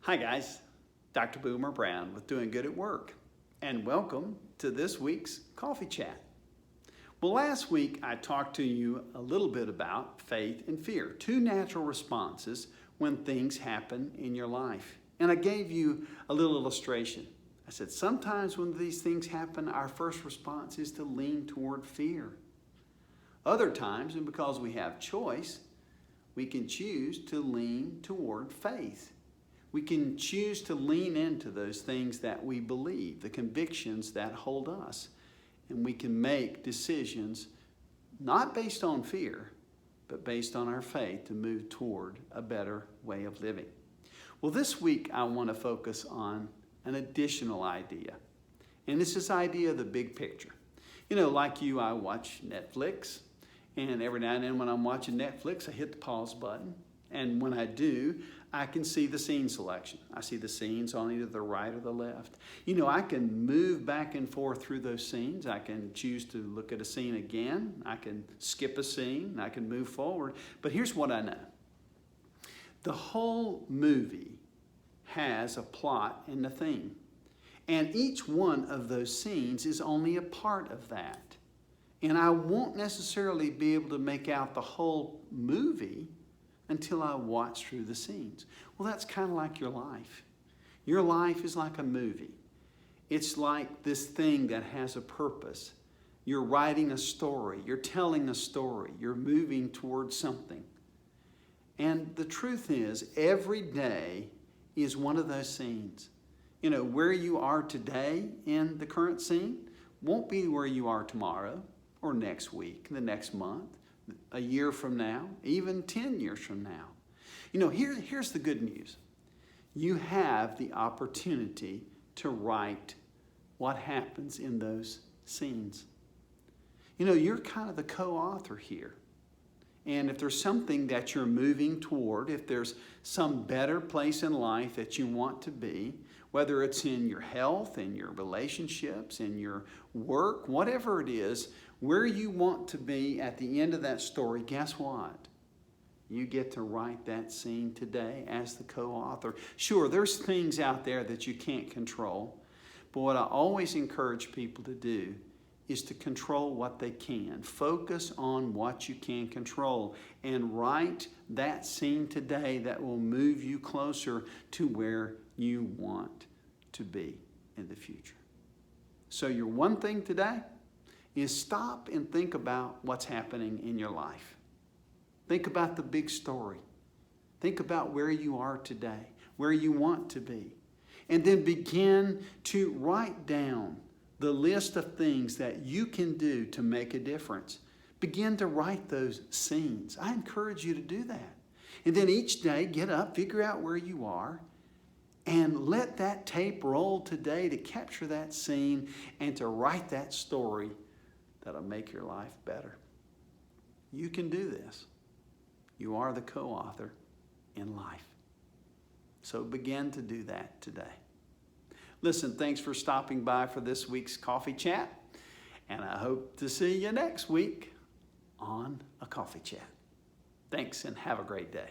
Hi guys, Dr. Boomer Brown with Doing Good at Work, and welcome to this week's Coffee Chat. Well, last week I talked to you a little bit about faith and fear, two natural responses when things happen in your life. And I gave you a little illustration. I said sometimes when these things happen, our first response is to lean toward fear. Other times, and because we have choice, we can choose to lean toward faith. We can choose to lean into those things that we believe, the convictions that hold us. And we can make decisions not based on fear, but based on our faith to move toward a better way of living. Well, this week I want to focus on an additional idea. And it's this idea of the big picture. You know, like you, I watch Netflix. And every now and then when I'm watching Netflix, I hit the pause button. And when I do, I can see the scene selection. I see the scenes on either the right or the left. You know, I can move back and forth through those scenes. I can choose to look at a scene again. I can skip a scene. I can move forward. But here's what I know. The whole movie has a plot and a theme. And each one of those scenes is only a part of that. And I won't necessarily be able to make out the whole movie until I watch through the scenes. Well, that's kind of like your life. Your life is like a movie. It's like this thing that has a purpose. You're writing a story. You're telling a story. You're moving towards something. And the truth is, every day is one of those scenes. You know, where you are today in the current scene won't be where you are tomorrow or next week, the next month, a year from now, even 10 years from now. You know, here's the good news. You have the opportunity to write what happens in those scenes. You know, you're kind of the co-author here. And if there's something that you're moving toward, if there's some better place in life that you want to be, whether it's in your health, in your relationships, in your work, whatever it is, where you want to be at the end of that story, guess what? You get to write that scene today as the co-author. Sure, there's things out there that you can't control, but what I always encourage people to do is to control what they can. Focus on what you can control and write that scene today that will move you closer to where you want to be in the future. So your one thing today is stop and think about what's happening in your life. Think about the big story. Think about where you are today, where you want to be. And then begin to write down the list of things that you can do to make a difference. Begin to write those scenes. I encourage you to do that. And then each day, get up, figure out where you are, and let that tape roll today to capture that scene and to write that story that'll make your life better. You can do this. You are the co-author in life. So begin to do that today. Listen, thanks for stopping by for this week's Coffee Chat, and I hope to see you next week on a Coffee Chat. Thanks and have a great day.